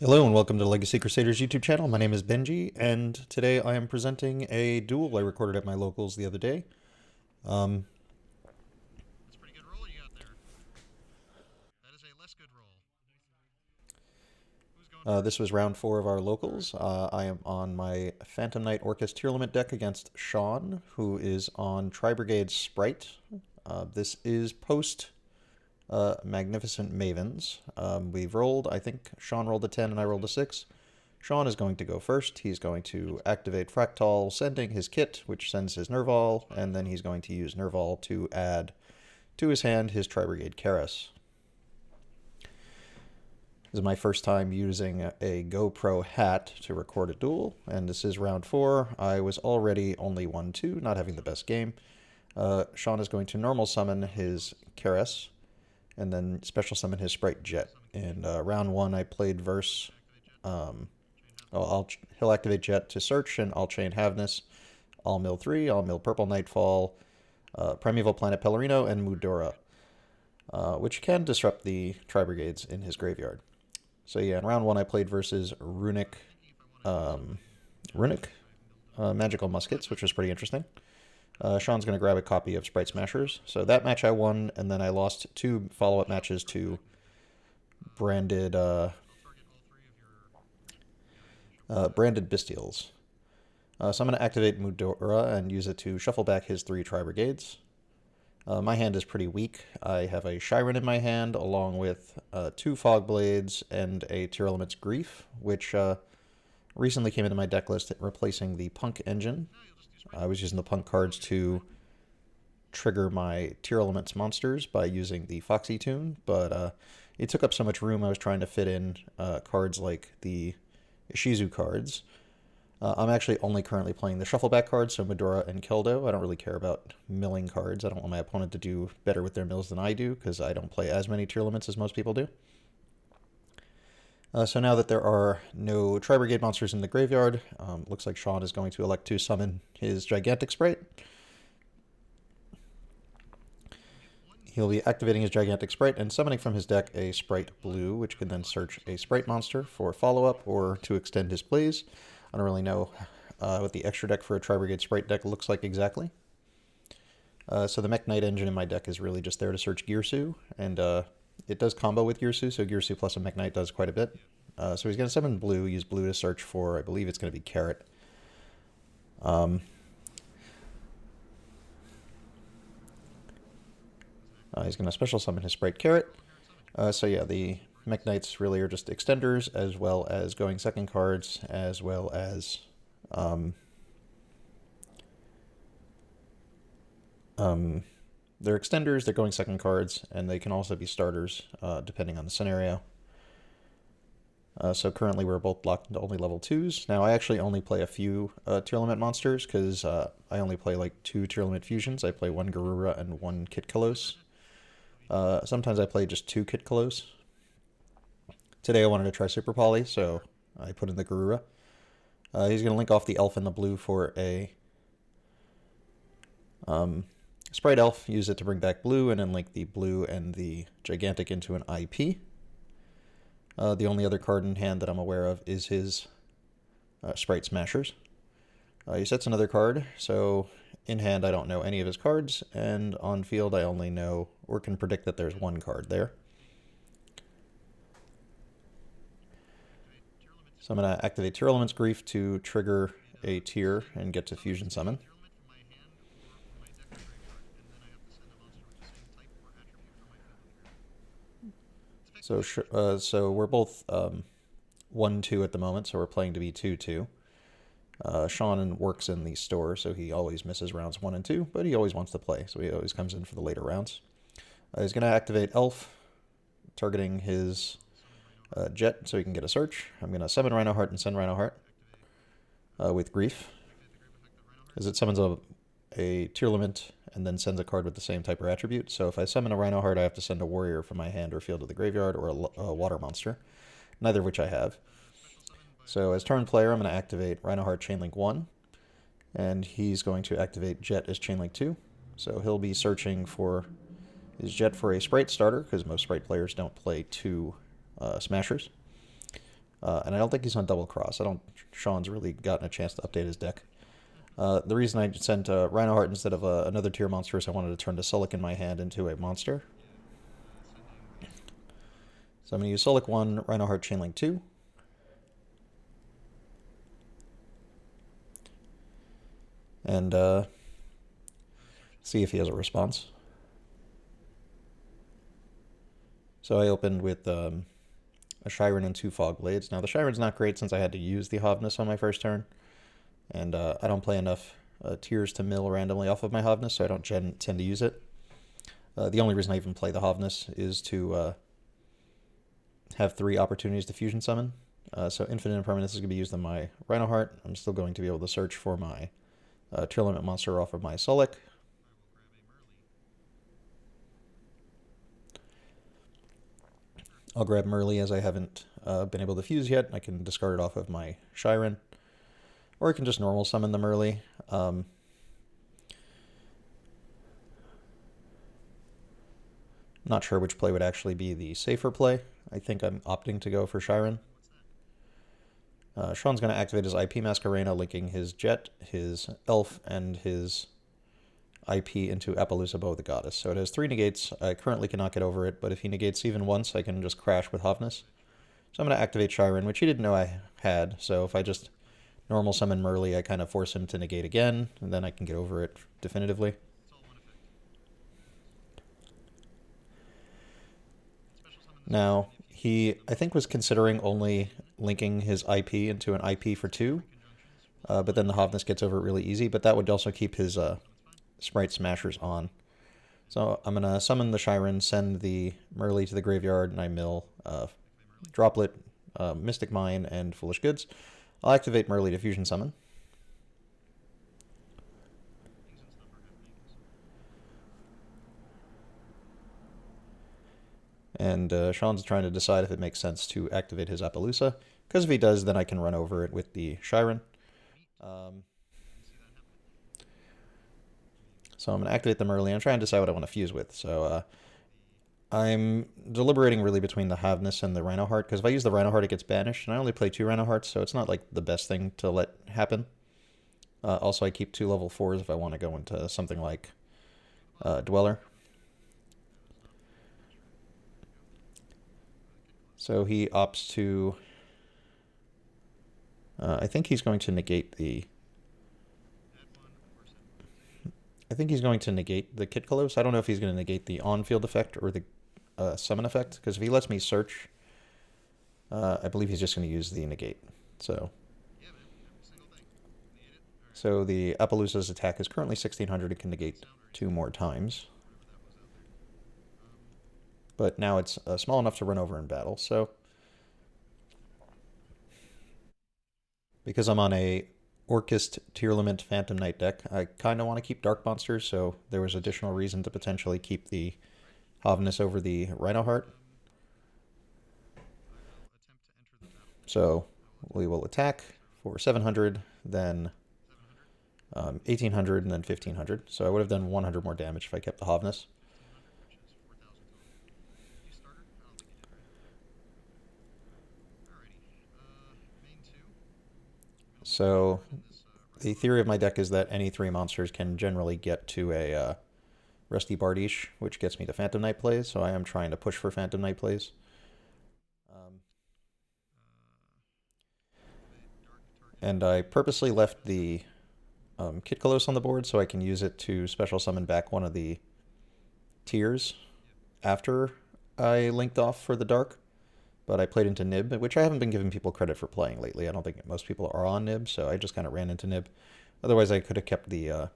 Hello and welcome to the Legacy Crusaders YouTube channel. My name is Benji, and today I am presenting a duel I recorded at my locals the other day. That's a pretty good roll you got there. That is a less good roll. Who's going This was round 4 of our locals. I am on my Phantom Knight Orcust Tearlament deck against Xean, who is on Tri-brigade Spright. This is post Magnificent Mavens. We've rolled, I think Xean rolled a 10 and I rolled a 6. Xean is going to go first. He's going to activate Fractal, sending his kit, which sends his Nerval, and then he's going to use Nerval to add to his hand his Tri-brigade Karis. This is my first time using a GoPro hat to record a duel, and this is round 4. I was already only 1-2, not having the best game. Xean is going to normal summon his Karis, and then special summon his Spright Jet. In round 1, I played verse. He'll activate Jet to search, and I'll chain Havness. I'll mill 3, I'll mill Purple Nightfall, Primeval Planet Pellerino, and Mudora, which can disrupt the Tri-brigades in his graveyard. So yeah, in round 1 I played versus Runic Magical Muskets, which was pretty interesting. Sean's going to grab a copy of Sprite Smashers. So that match I won, and then I lost 2 follow-up matches to branded Bestials. So I'm going to activate Mudora and use it to shuffle back his 3 Tri-brigades. My hand is pretty weak. I have a Shiren in my hand, along with 2 Fog Blades and a Tearlament's Grief, which recently came into my deck list, replacing the Punk engine. I was using the Punk cards to trigger my Tearlament's monsters by using the Foxy tune, but it took up so much room I was trying to fit in cards like the Ishizu cards. I'm actually only currently playing the Shuffleback cards, so Medora and Keldo. I don't really care about milling cards. I don't want my opponent to do better with their mills than I do, because I don't play as many Tearlaments as most people do. So now that there are no Tri-brigade monsters in the graveyard, looks like Xean is going to elect to summon his Gigantic Spright. He'll be activating his Gigantic Spright and summoning from his deck a Spright Blue, which can then search a Spright monster for follow-up or to extend his plays. I don't really know what the extra deck for a Tri-brigade Spright deck looks like exactly. So the Mech Knight engine in my deck is really just there to search Girsu, and it does combo with Girsu, so Girsu plus a Mech Knight does quite a bit. So he's going to summon Blue, use Blue to search for, I believe it's going to be Carrot. He's going to special summon his Spright Carrot. So yeah, the Mech Knights really are just extenders, as well as going second cards, as well as they're extenders, they're going second cards, and they can also be starters, depending on the scenario. So currently we're both blocked into only level 2s. Now I actually only play a few Tearlament monsters, because I only play like 2 Tearlament fusions. I play 1 Garura and 1 Kitkalos. Sometimes I play just 2 Kitkalos. Today I wanted to try Super Poly, so I put in the Garura. He's going to link off the Elf and the Blue for a Spright Elf, use it to bring back Blue, and then link the Blue and the Gigantic into an IP. The only other card in hand that I'm aware of is his Spright Smashers. He sets another card, so in hand I don't know any of his cards, and on field I only know, or can predict that there's 1 card there. So I'm going to activate Tearlament's Grief to trigger a Tear and get to Fusion Summon. So we're both 1-2 at the moment, so we're playing to be 2-2. Xean works in the store, so he always misses rounds 1 and 2, but he always wants to play, so he always comes in for the later rounds. He's going to activate Elf, targeting his Jet so he can get a search. I'm going to summon Rhinoheart and send Rhinoheart with Grief, as it summons a Tearlament and then sends a card with the same type or attribute. So if I summon a Rhinoheart, I have to send a Warrior from my hand or field to the graveyard, or a Water monster, neither of which I have. So as turn player, I'm going to activate Rhinoheart Chainlink 1, and he's going to activate Jet as Chainlink 2. So he'll be searching for his Jet for a Spright starter, because most Spright players don't play 2 Smashers. And I don't think he's on double cross. Sean's really gotten a chance to update his deck. The reason I sent Rhinoheart instead of another tier monster is I wanted to turn the Sulic in my hand into a monster. So I'm going to use Sulic 1, Rhinoheart Chainlink 2. And see if he has a response. So I opened with a Shyren and 2 Fog Blades. Now the Shyren's not great since I had to use the Hovness on my first turn. And I don't play enough tiers to mill randomly off of my Hovness, so I don't tend to use it. The only reason I even play the Hovness is to have 3 opportunities to fusion summon. So Infinite Impermanence is going to be used on my Rhinoheart. I'm still going to be able to search for my Tearlament monster off of my Sulic. I'll grab Merly as I haven't been able to fuse yet. I can discard it off of my Shyren. Or I can just normal summon the Merly. Not sure which play would actually be the safer play. I think I'm opting to go for Shyren. Sean's going to activate his IP Masquerena, linking his Jet, his Elf, and his IP into Appaloosa Bow of the Goddess. So it has 3 negates. I currently cannot get over it, but if he negates even once, I can just crash with Hovness. So I'm going to activate Shyren, which he didn't know I had. So if I just normal summon Merly, I kind of force him to negate again, and then I can get over it definitively. Now, he, I think, was considering only linking his IP into an IP for 2, but then the Hovness gets over it really easy, but that would also keep his Spright Smashers on. So I'm going to summon the Shyren, send the Merly to the graveyard, and I mill Droplet, Mystic Mine, and Foolish Goods. I'll activate Merly to fusion summon. And Sean's trying to decide if it makes sense to activate his Appaloosa, because if he does, then I can run over it with the Shyren. So I'm going to activate the Merly. I'm trying to decide what I want to fuse with. So I'm deliberating really between the Hovness and the Rhinoheart, because if I use the Rhinoheart, it gets banished, and I only play 2 Rhinohearts, so it's not like the best thing to let happen. Also, I keep 2 level 4s if I want to go into something like Dweller. So he opts to... I think he's going to negate the... I think he's going to negate the Kitkalos. I don't know if he's going to negate the on-field effect or the summon effect, because if he lets me search, I believe he's just going to use the negate. So the Appaloosa's attack is currently 1600. It can negate 2 more times. But now it's small enough to run over in battle. So because I'm on a Orcust Tearlament Phantom Knight deck, I kind of want to keep Dark Monsters, so there was additional reason to potentially keep the Hovness over the Rhinoheart. So we will attack for 700, then 1800, and then 1500. So I would have done 100 more damage if I kept the Hovness. So the theory of my deck is that any 3 monsters can generally get to a Rusty Bardiche, which gets me to Phantom Knight plays, so I am trying to push for Phantom Knight plays. And I purposely left the Kitkalos on the board so I can use it to special summon back one of the tiers after I linked off for the Dark. But I played into Nib, which I haven't been giving people credit for playing lately. I don't think most people are on Nib, so I just kind of ran into Nib. Otherwise, I could have kept the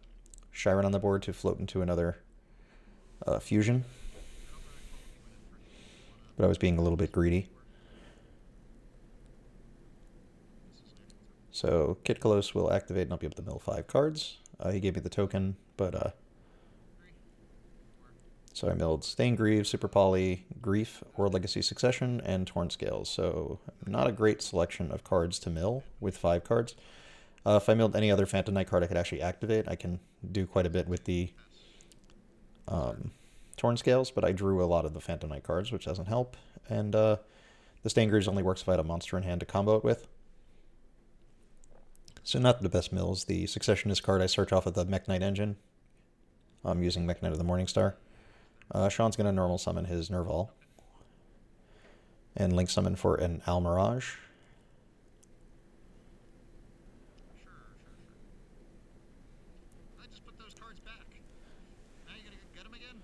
Shyren on the board to float into another fusion. But I was being a little bit greedy. So Kitkalos will activate and I'll be able to mill 5 cards. He gave me the token, but... So I milled Staingreave, Super Poly, Grief, or Legacy Succession, and Torn Scales. So not a great selection of cards to mill with 5 cards. If I milled any other Phantom Knight card I could actually activate, I can do quite a bit with the Torn Scales, but I drew a lot of the Phantom Knight cards, which doesn't help. And the The Stangers only works if I had a monster in hand to combo it with. So not the best mills. The Successionist card I search off of the Mech Knight engine. I'm using Mech Knight of the Morningstar. Sean's going to normal summon his Nerval. And link summon for an Almirage. I just put those cards back. Now you're gonna get them again?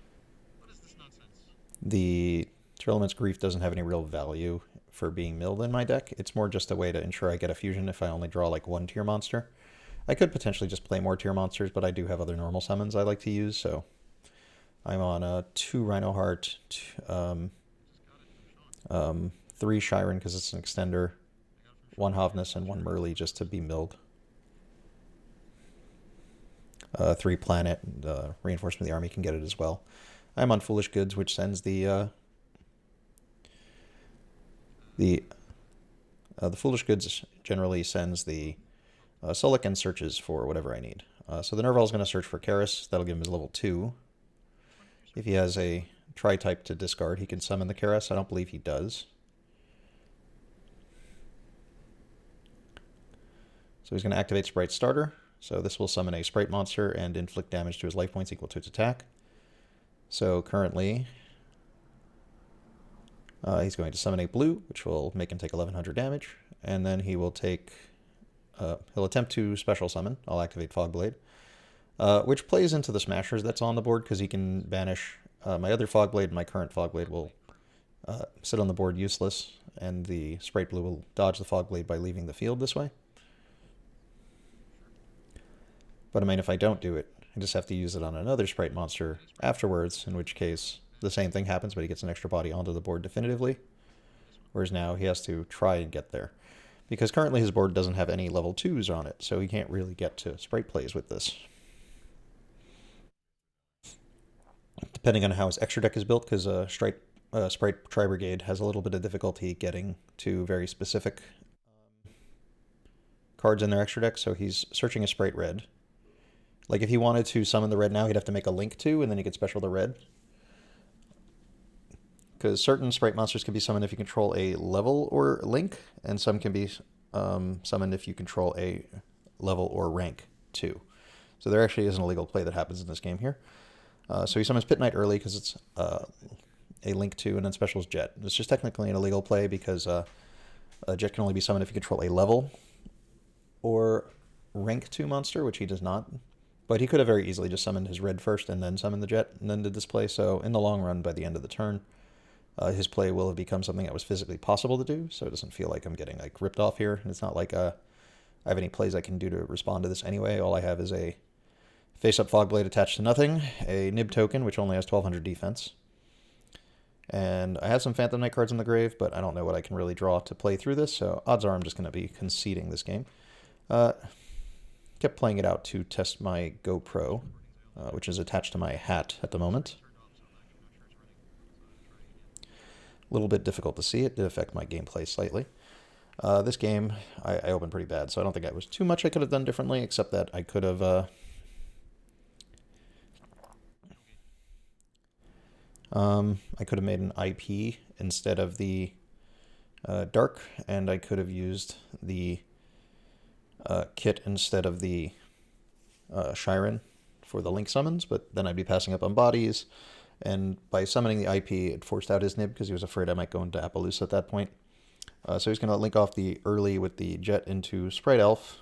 What is this nonsense? The Tearlament's Grief doesn't have any real value for being milled in my deck. It's more just a way to ensure I get a fusion if I only draw like one tier monster. I could potentially just play more tier monsters, but I do have other normal summons I like to use, so I'm on 2 Rhino Heart, 3 Shiren because it's an extender, 1 Havnus, and 1 Merly just to be milled. 3 Planet, and Reinforcement of the Army can get it as well. I'm on Foolish Goods, which sends the Foolish Goods generally sends the Sulik and searches for whatever I need. So the Nerval is going to search for Karis. That'll give him his level 2. If he has a Tri-type to discard, he can summon the Karis. I don't believe he does. So he's going to activate Spright Starter. So this will summon a Spright monster and inflict damage to his life points equal to its attack. So currently, he's going to summon a blue, which will make him take 1100 damage. And then he will take... he'll attempt to special summon. I'll activate Fogblade, which plays into the Smashers that's on the board because he can banish my other Fogblade, and my current Fogblade will sit on the board useless, and the Spright Blue will dodge the Fogblade by leaving the field this way. But I mean, if I don't do it, I just have to use it on another Spright monster afterwards, in which case the same thing happens, but he gets an extra body onto the board definitively. Whereas now he has to try and get there. Because currently his board doesn't have any level 2s on it, so he can't really get to Spright plays with this. Depending on how his extra deck is built, because Spright Tri-brigade has a little bit of difficulty getting to very specific cards in their extra deck, so he's searching a Spright Red. Like if he wanted to summon the red now, he'd have to make a link to, and then he could special the red. Because certain Spright monsters can be summoned if you control a level or link, and some can be summoned if you control a level or rank too. So there actually is an illegal play that happens in this game here. So he summons Pit Knight early because it's a link to, and then specials Jet. It's just technically an illegal play because a Jet can only be summoned if you control a level or rank 2 monster, which he does not. But he could have very easily just summoned his red first and then summoned the Jet and then did this play. So in the long run, by the end of the turn, his play will have become something that was physically possible to do. So it doesn't feel like I'm getting like ripped off here. And it's not like I have any plays I can do to respond to this anyway. All I have is a face-up Fogblade attached to nothing, a Nib token, which only has 1200 defense. And I have some Phantom Knight cards in the grave, but I don't know what I can really draw to play through this. So odds are I'm just going to be conceding this game. Kept playing it out to test my GoPro, which is attached to my hat at the moment. A little bit difficult to see. It did affect my gameplay slightly. This game, I opened pretty bad, so I don't think I was too much I could have done differently, except that I could have... I could have made an IP instead of the Dark, and I could have used the Kit instead of the Shiren for the Link summons, but then I'd be passing up on bodies, and by summoning the IP, it forced out his Nib because he was afraid I might go into Appaloosa at that point. So he's going to link off the early with the Jet into Spright Elf.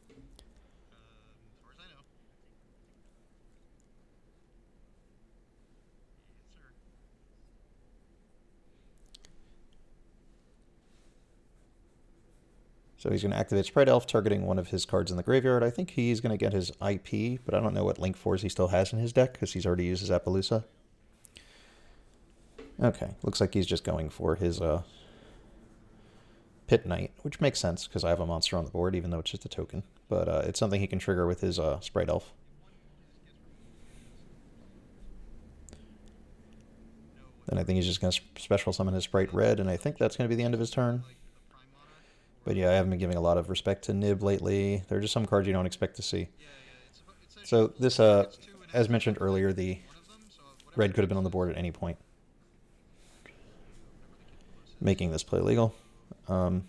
As far as I know. Yes, sir. So he's going to activate Spright Elf, targeting one of his cards in the graveyard. I think he's going to get his IP, but I don't know what Link 4s he still has in his deck, because he's already used his Appaloosa. Okay, looks like he's just going for his Pit Knight, which makes sense, because I have a monster on the board, even though it's just a token. But it's something he can trigger with his Spright Elf. Then I think he's just going to special summon his Spright Red, and I think that's going to be the end of his turn. But yeah, I haven't been giving a lot of respect to Nib lately. There are just some cards you don't expect to see. So this as mentioned earlier, the red could have been on the board at any point, making this play legal. We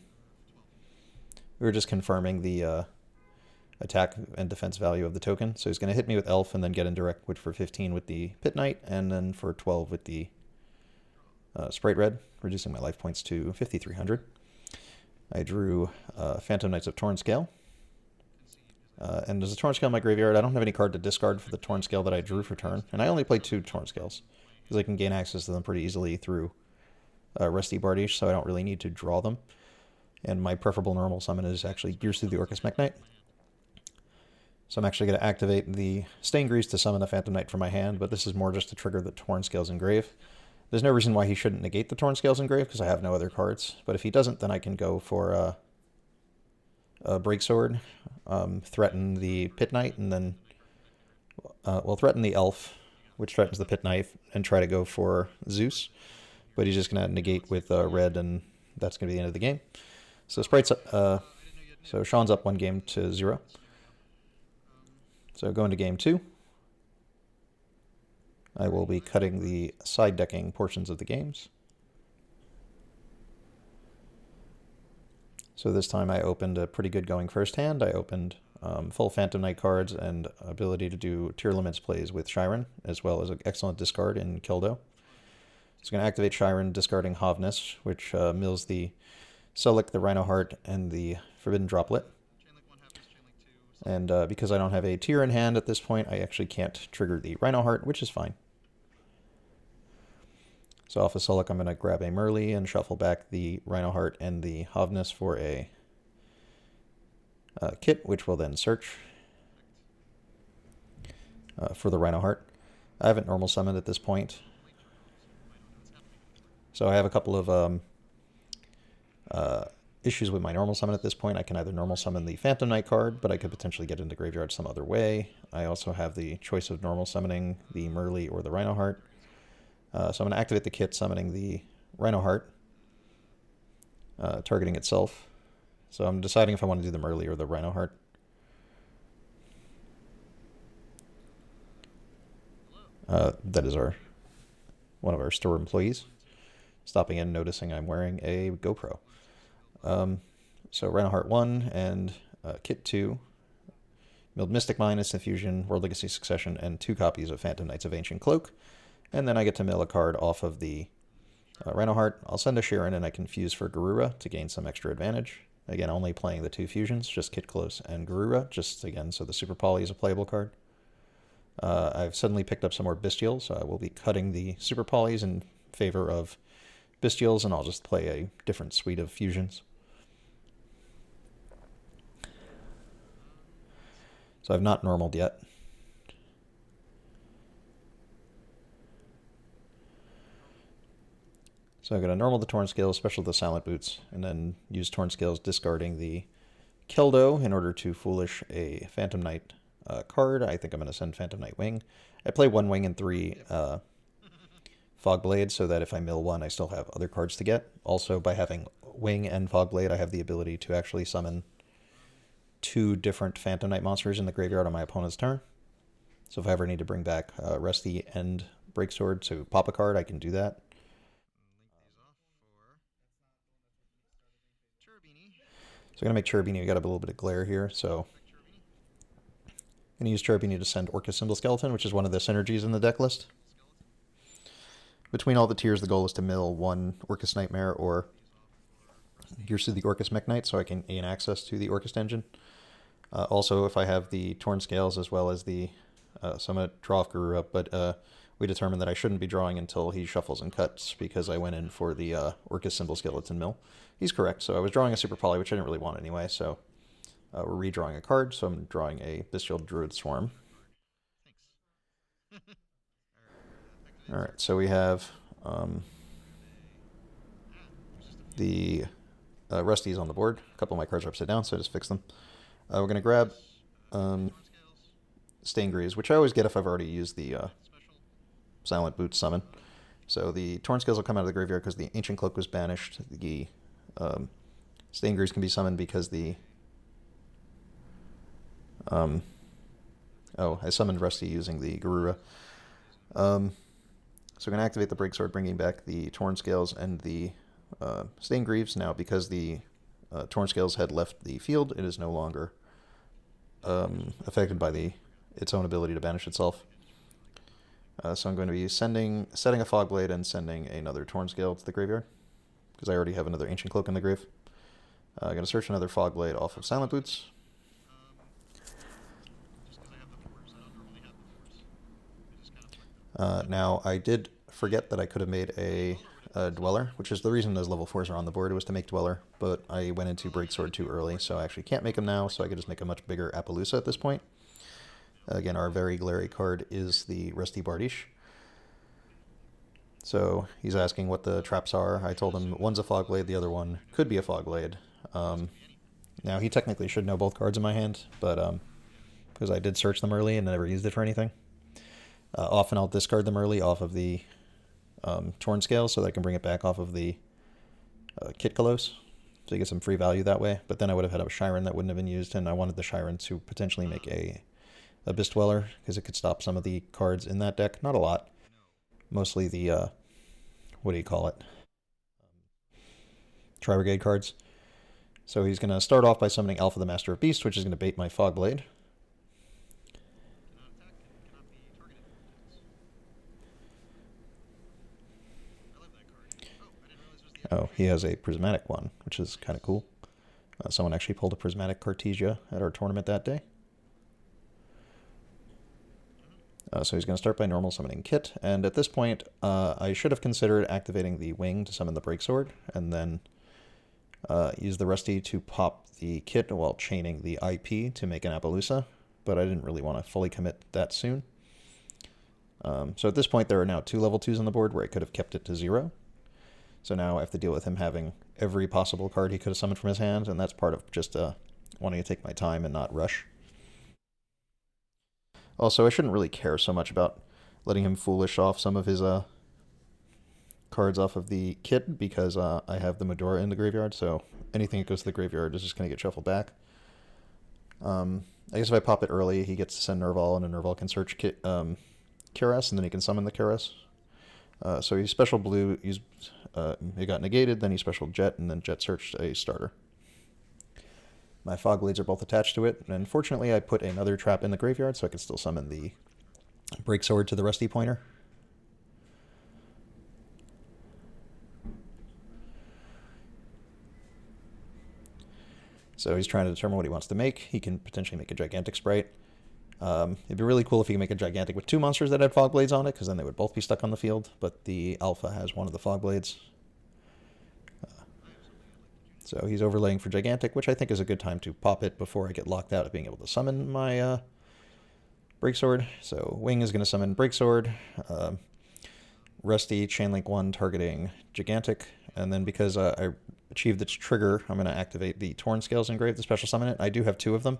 were just confirming the attack and defense value of the token. So he's going to hit me with Elf and then get indirect wood for 15 with the Pit Knight, and then for 12 with the Spright Red, reducing my life points to 5,300. I drew Phantom Knights of Tornscale. And there's a Tornscale in my graveyard. I don't have any card to discard for the Tornscale that I drew for turn. And I only played 2 Tornscales, because I can gain access to them pretty easily through Rusty Bardiche, so I don't really need to draw them. And my preferable normal summon is actually Gears through the Orcust Knight. So I'm actually going to activate the Stain Grease to summon the Phantom Knight from my hand, but this is more just to trigger the Tornscale's Engrave. There's no reason why he shouldn't negate the Tornscale's Engrave, because I have no other cards. But if he doesn't, then I can go for a Breaksword, threaten the Pit Knight, and then, threaten the Elf, which threatens the Pit Knight, and try to go for Zeus. But he's just going to negate with red, and that's going to be the end of the game. So so Sean's up 1 game to 0. So going to game 2. I will be cutting the side decking portions of the games. So this time I opened a pretty good going first hand. I opened full Phantom Knight cards and ability to do Tearlament's plays with Shiren, as well as an excellent discard in Yugioh. So I'm going to activate Shiren, discarding Havness, which mills the Sulik, the Rhino Heart, and the Forbidden Droplet. And because I don't have a tier in hand at this point, I actually can't trigger the Rhino Heart, which is fine. So off of Sulik, I'm going to grab a Merly and shuffle back the Rhino Heart and the Havness for a kit, which will then search for the Rhino Heart. I haven't normal summoned at this point. So I have a couple of issues with my normal summon at this point. I can either normal summon the Phantom Knight card, but I could potentially get into graveyard some other way. I also have the choice of normal summoning the Merly or the Rhino Heart. So I'm going to activate the kit, summoning the Rhino Heart, targeting itself. So I'm deciding if I want to do the Merly or the Rhino Heart. That is one of our store employees stopping in, noticing I'm wearing a GoPro. So Rhino Heart 1 and Kit 2, milled Mystic Mine, Instant Fusion, World Legacy Succession, and 2 copies of Phantom Knights of Ancient Cloak. And then I get to mill a card off of the Rhino Heart. I'll send a Shiren, and I can fuse for Garura to gain some extra advantage. Again, only playing the 2 fusions, just Kit Close and Garura, just again, so the Super Poly is a playable card. I've suddenly picked up some more Bestials, so I will be cutting the Super Polys in favor of Bestials, and I'll just play a different suite of fusions. So I've not normaled yet. So I'm going to normal the Tornscales, special the Silent Boots, and then use Tornscales, discarding the Yugioh in order to foolish a Phantom Knight card. I think I'm going to send Phantom Knight Wing. I play 1 Wing and 3 Fog Blade, so that if I mill 1, I still have other cards to get. Also, by having Wing and Fog Blade, I have the ability to actually summon 2 different Phantom Knight monsters in the graveyard on my opponent's turn. So if I ever need to bring back Rusty and Breaksword to pop a card, I can do that. So I'm going to make Cherubini. We got a little bit of glare here, so I'm going to use Cherubini to send Orcust Symbol Skeleton, which is one of the synergies in the deck list. Between all the tiers, the goal is to mill 1 Orcust Nightmare or Gears through the Orcust Mech Knight, so I can gain access to the Orcust engine. Also, if I have the Tornscales as well as the... so I'm going to draw off Garura, but we determined that I shouldn't be drawing until he shuffles and cuts, because I went in for the Orcust Symbol Skeleton mill. He's correct, so I was drawing a Super Poly, which I didn't really want anyway, so we're redrawing a card, so I'm drawing a Bestial Druid Swarm. Alright, so we have the Rusty's on the board. A couple of my cards are upside down, so I just fix them. We're going to grab Stain Grease, which I always get if I've already used the Silent Boots summon. So the Tornscales will come out of the graveyard because the Ancient Cloak was banished. The Stain Grease can be summoned because the Oh, I summoned Rusty using the Garura. So I'm going to activate the Breaksword, bringing back the Torn Scales and the Stained Greaves. Now, because the Torn Scales had left the field, it is no longer affected by its own ability to banish itself. So I'm going to be setting a Fog Blade and sending another Torn Scale to the graveyard, because I already have another Ancient Cloak in the grave. I'm going to search another Fog Blade off of Silent Boots. Now, I did forget that I could have made a Dweller, which is the reason those level 4s are on the board. It was to make Dweller, but I went into Breaksword too early, so I actually can't make them now, so I could just make a much bigger Appaloosa at this point. Again, our very glary card is the Rusty Bardiche. So he's asking what the traps are. I told him one's a Fog Blade, the other one could be a Fog Blade. Now, he technically should know both cards in my hand, but because I did search them early and never used it for anything. Often I'll discard them early off of the Torn Scale so that I can bring it back off of the Kit Kalos, so you get some free value that way. But then I would have had a Shiren that wouldn't have been used, and I wanted the Shiren to potentially make a Abyss Dweller, because it could stop some of the cards in that deck. Not a lot. Mostly the, what do you call it? Tri-brigade cards. So he's going to start off by summoning Alpha the Master of Beast, which is going to bait my Fog Blade. Oh, he has a prismatic one, which is kind of cool. Someone actually pulled a prismatic Cartesia at our tournament that day. So he's going to start by normal summoning Kit, and at this point, I should have considered activating the Wing to summon the Breaksword, and then use the Rusty to pop the Kit while chaining the IP to make an Appaloosa, but I didn't really want to fully commit that soon. So at this point, there are now 2 level 2s on the board where I could have kept it to 0. So now I have to deal with him having every possible card he could have summoned from his hand, and that's part of just wanting to take my time and not rush. Also, I shouldn't really care so much about letting him foolish off some of his cards off of the Kit, because I have the Medora in the graveyard, so anything that goes to the graveyard is just going to get shuffled back. I guess if I pop it early, he gets to send Nerval, and a Nerval can search Keras, and then he can summon the Keras. So he special blue, it got negated, then he special Jet, and then Jet searched a starter. My Fog Blades are both attached to it, and unfortunately I put another trap in the graveyard so I can still summon the Breaksword to the Rusty Pointer. So he's trying to determine what he wants to make. He can potentially make a Gigantic Spright. It'd be really cool if he could make a Gigantic with 2 monsters that had Fog Blades on it, because then they would both be stuck on the field, but the Alpha has one of the Fog Blades. So he's overlaying for Gigantic, which I think is a good time to pop it before I get locked out of being able to summon my Breaksword. So Wing is going to summon Breaksword, Rusty, Chainlink 1 targeting Gigantic, and then because I achieved its trigger, I'm going to activate the Torn Scales Engraved to special summon it. I do have 2 of them.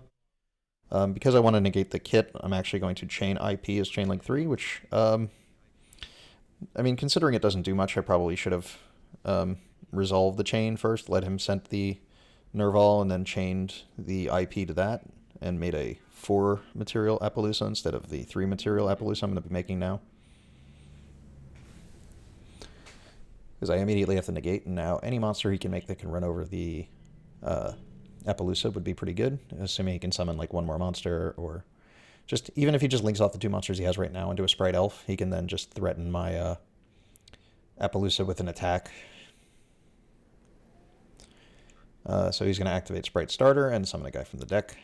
Because I want to negate the Kit, I'm actually going to chain IP as Chainlink 3, which, I mean, considering it doesn't do much, I probably should have resolved the chain first, let him send the Nerval, and then chained the IP to that, and made a 4 material Appaloosa instead of the 3 material Appaloosa I'm going to be making now. Because I immediately have to negate, and now any monster he can make that can run over the Appaloosa would be pretty good, assuming he can summon like 1 more monster, or just even if he just links off the 2 monsters he has right now into a Spright Elf, he can then just threaten my Appaloosa with an attack. So he's going to activate Spright Starter and summon a guy from the deck.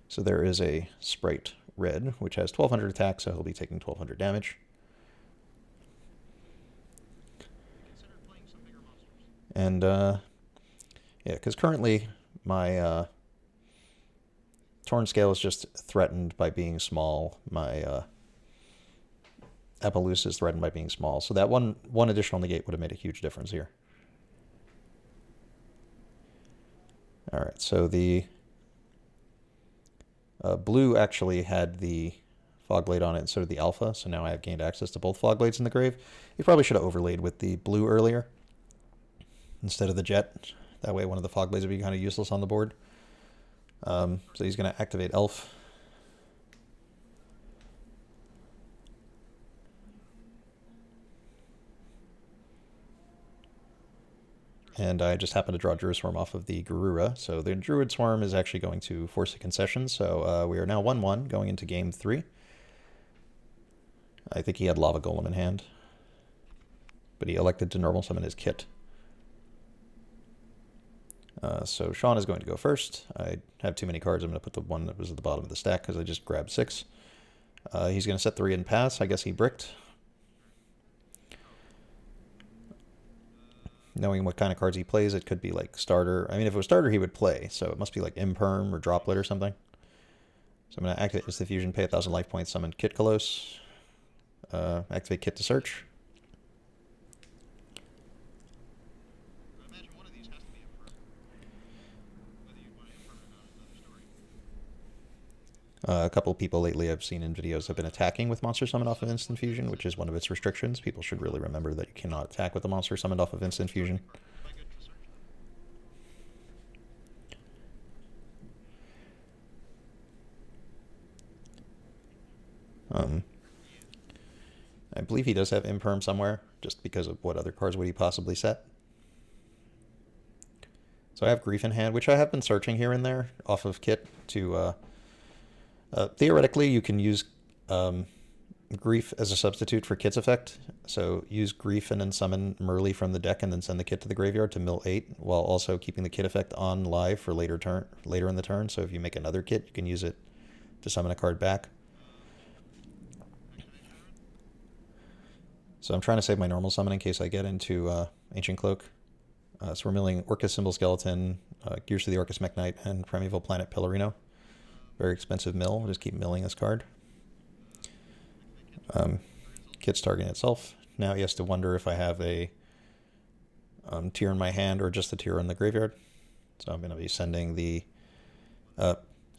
So there is a Spright Red, which has 1200 attack, so he'll be taking 1200 damage. And, yeah, because currently my Torn Scale is just threatened by being small. My Appaloosa is threatened by being small. So that one additional negate would have made a huge difference here. Alright, so the blue actually had the Fog Blade on it, and so did the Alpha, so now I have gained access to both Fog Blades in the grave. You probably should have overlaid with the blue earlier instead of the Jet. That way one of the Fog Blades would be kind of useless on the board. So he's going to activate Elf. And I just happened to draw Druid Swarm off of the Garura. So the Druid Swarm is actually going to force a concession. So we are now 1-1 going into game 3. I think he had Lava Golem in hand. But he elected to normal summon his Kit. So Sean is going to go first. I have too many cards. I'm going to put the one that was at the bottom of the stack because I just grabbed 6. He's going to set 3 and pass. I guess he bricked. Knowing what kind of cards he plays, it could be like starter. I mean, if it was starter, he would play. So it must be like Imperm or Droplet or something. So I'm going to activate this Diffusion, pay 1,000 life points, summon Kit Kalos. Activate Kit to search. A couple people lately I've seen in videos have been attacking with Monster Summon off of Instant Fusion, which is one of its restrictions. People should really remember that you cannot attack with a Monster Summoned off of Instant Fusion. I believe he does have Imperm somewhere, just because of what other cards would he possibly set. So I have Grief in hand, which I have been searching here and there off of Kit to... theoretically, you can use Grief as a substitute for Kit's effect. So use Grief and then summon Merly from the deck and then send the Kit to the graveyard to mill 8, while also keeping the Kit effect on live for later in the turn. So if you make another Kit, you can use it to summon a card back. So I'm trying to save my normal summon in case I get into Ancient Cloak. So we're milling Orcust Symbol Skeleton, Gears of the Orcust Mech Knight, and Primeval Planet Pillarino. Very expensive mill. We'll just keep milling this card. Kit's targeting itself. Now he has to wonder if I have a tier in my hand or just the tier in the graveyard. So I'm going to be sending the...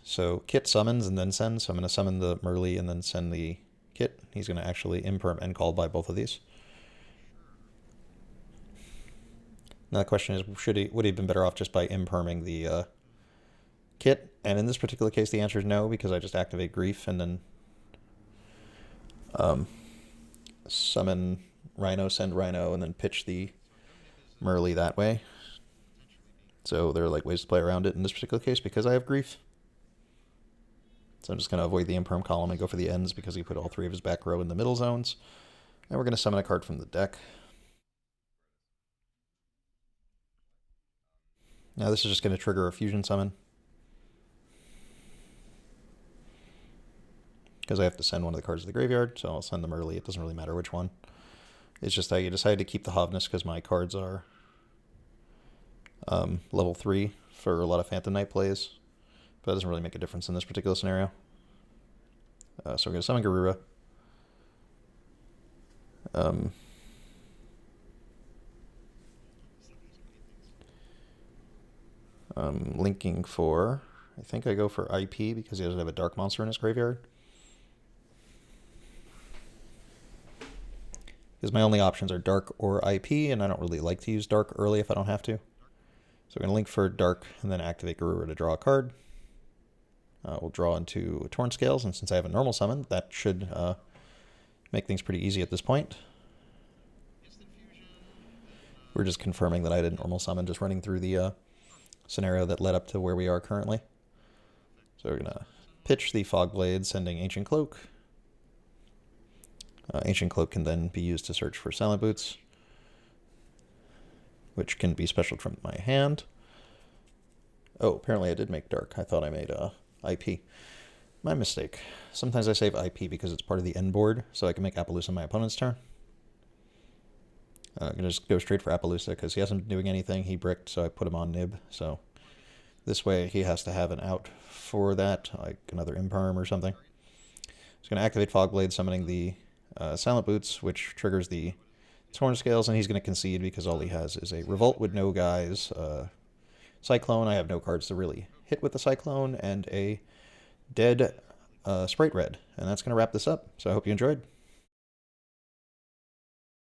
so Kit summons and then sends. So I'm going to summon the Merly and then send the Kit. He's going to actually Imperm and call by both of these. Now the question is, would he have been better off just by Imperming the Kit? And in this particular case, the answer is no, because I just activate Grief and then summon Rhino, send Rhino, and then pitch the Merly that way. So there are like ways to play around it in this particular case because I have Grief. So I'm just going to avoid the Imperm column and go for the ends because he put all 3 of his back row in the middle zones. And we're going to summon a card from the deck. Now this is just going to trigger a fusion summon. Because I have to send one of the cards to the graveyard, so I'll send them early. It doesn't really matter which one. It's just I decided to keep the Hovness because my cards are level 3 for a lot of Phantom Knight plays. But that doesn't really make a difference in this particular scenario. So we're going to summon Garura. Linking for... I think I go for IP because he doesn't have a Dark Monster in his graveyard. Because my only options are Dark or IP, and I don't really like to use Dark early if I don't have to. So we're going to link for Dark and then activate Garura to draw a card. We'll draw into Torn Scales, and since I have a normal summon, that should make things pretty easy at this point. We're just confirming that I did normal summon, just running through the scenario that led up to where we are currently. So we're going to pitch the Fog Blade, sending Ancient Cloak. Ancient Cloak can then be used to search for Silent Boots, which can be special from my hand. Oh, apparently I did make Dark. I thought I made IP. My mistake. Sometimes I save IP because it's part of the end board, so I can make Appaloosa my opponent's turn. I'm going to just go straight for Appaloosa because he hasn't been doing anything. He bricked, so I put him on Nib. So this way he has to have an out for that, like another Imperm or something. He's going to activate Fogblade, summoning the Silent Boots, which triggers the Torn Scales, and he's going to concede because all he has is a Revolt with no guys, Cyclone. I have no cards to really hit with the Cyclone, and a dead Spright Red. And that's going to wrap this up. So I hope you enjoyed.